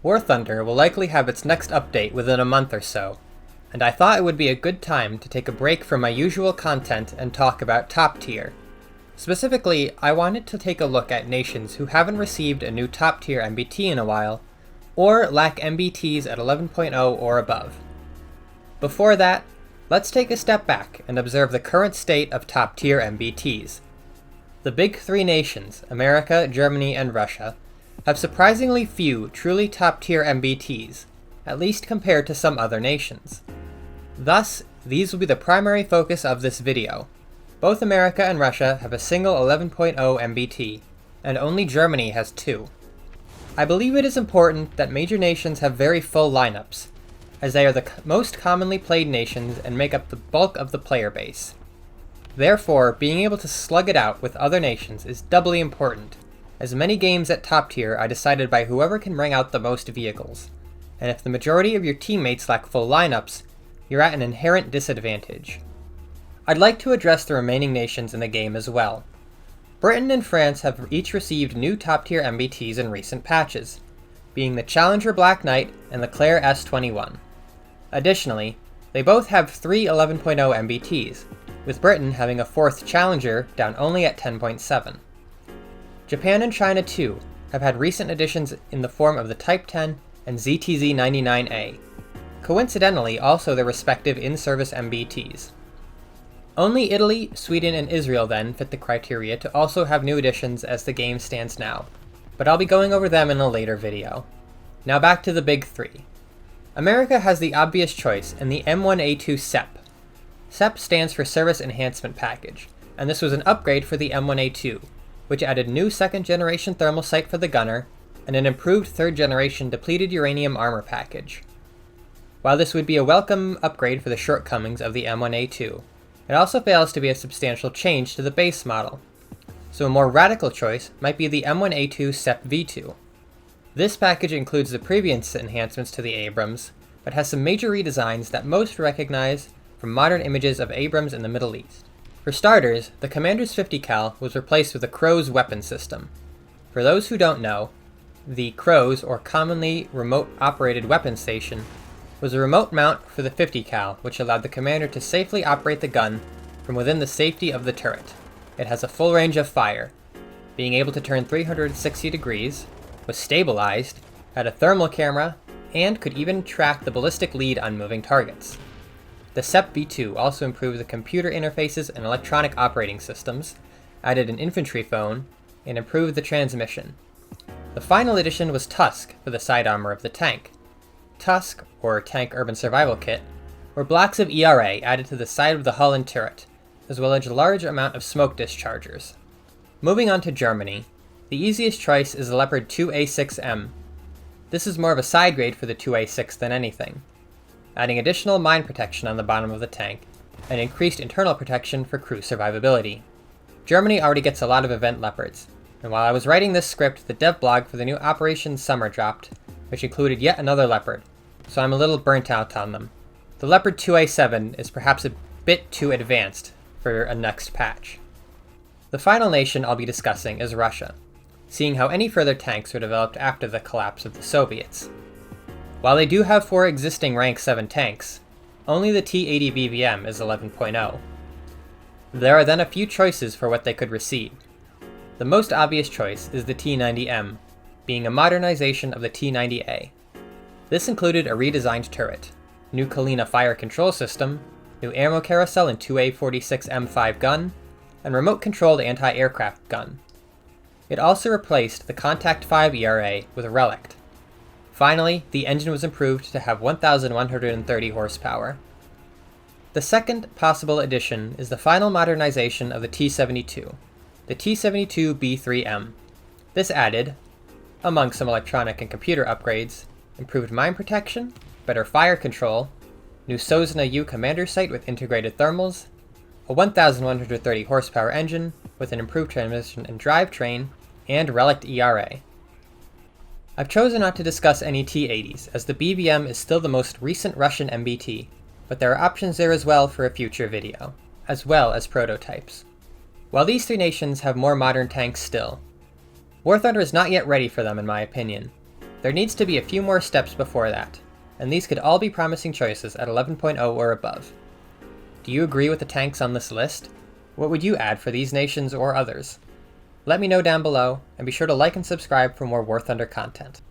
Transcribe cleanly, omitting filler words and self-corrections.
War Thunder will likely have its next update within a month or so, and I thought it would be a good time to take a break from my usual content and talk about top tier. Specifically, I wanted to take a look at nations who haven't received a new top tier MBT in a while, or lack MBTs at 11.0 or above. Before that, let's take a step back and observe the current state of top tier MBTs. The big three nations, America, Germany, and Russia, have surprisingly few truly top tier MBTs, at least compared to some other nations. Thus, these will be the primary focus of this video. Both America and Russia have a single 11.0 MBT, and only Germany has 2. I believe it is important that major nations have very full lineups, as they are the most commonly played nations and make up the bulk of the player base. Therefore, being able to slug it out with other nations is doubly important, as many games at top tier are decided by whoever can bring out the most vehicles, and if the majority of your teammates lack full lineups, you're at an inherent disadvantage. I'd like to address the remaining nations in the game as well. Britain and France have each received new top tier MBTs in recent patches, being the Challenger Black Knight and the Claire S21. Additionally, they both have 3 11.0 MBTs, with Britain having a 4th Challenger down only at 10.7. Japan and China too have had recent additions in the form of the Type 10 and ZTZ-99A, coincidentally also their respective in-service MBTs. Only Italy, Sweden, and Israel then fit the criteria to also have new additions as the game stands now, but I'll be going over them in a later video. Now back to the big three. America has the obvious choice in the M1a2 Sep. Sep stands for Service Enhancement Package, and this was an upgrade for the M1a2, which added new 2nd generation thermal sight for the gunner, and an improved 3rd generation depleted uranium armor package. While this would be a welcome upgrade for the shortcomings of the M1a2, it also fails to be a substantial change to the base model, so a more radical choice might be the M1a2 Sep V2. This package includes the previous enhancements to the Abrams, but has some major redesigns that most recognize from modern images of Abrams in the Middle East. For starters, the Commander's 50 cal was replaced with a Crow's weapon system. For those who don't know, the Crow's, or commonly remote operated weapon station, was a remote mount for the 50 cal, which allowed the commander to safely operate the gun from within the safety of the turret. It has a full range of fire, being able to turn 360 degrees, was stabilized, had a thermal camera, and could even track the ballistic lead on moving targets. The Sep V2 also improved the computer interfaces and electronic operating systems, added an infantry phone, and improved the transmission. The final addition was Tusk for the side armor of the tank. Tusk, or Tank Urban Survival Kit, were blocks of ERA added to the side of the hull and turret, as well as a large amount of smoke dischargers. Moving on to Germany, the easiest choice is the Leopard 2A6M. This is more of a side grade for the 2A6 than anything, adding additional mine protection on the bottom of the tank, and increased internal protection for crew survivability. Germany already gets a lot of event Leopards, and while I was writing this script, the dev blog for the new Operation Summer dropped, which included yet another Leopard, so I'm a little burnt out on them. The Leopard 2A7 is perhaps a bit too advanced for a next patch. The final nation I'll be discussing is Russia, seeing how any further tanks were developed after the collapse of the Soviets. While they do have 4 existing rank 7 tanks, only the T-80 BVM is 11.0. There are then a few choices for what they could receive. The most obvious choice is the T-90M, being a modernization of the T-90A. This included a redesigned turret, new Kalina fire control system, new ammo carousel and 2A46 M5 gun, and remote-controlled anti-aircraft gun. It also replaced the Contact 5 ERA with a Relict. Finally, the engine was improved to have 1,130 horsepower. The second possible addition is the final modernization of the T-72, the T-72 B3M. This added, among some electronic and computer upgrades, improved mine protection, better fire control, new Sozna U commander sight with integrated thermals, a 1,130 horsepower engine with an improved transmission and drivetrain, and Relict ERA. I've chosen not to discuss any T-80s, as the BVM is still the most recent Russian MBT, but there are options there as well for a future video, as well as prototypes. While these 3 nations have more modern tanks still, War Thunder is not yet ready for them in my opinion. There needs to be a few more steps before that, and these could all be promising choices at 11.0 or above. Do you agree with the tanks on this list? What would you add for these nations or others? Let me know down below, and be sure to like and subscribe for more War Thunder content.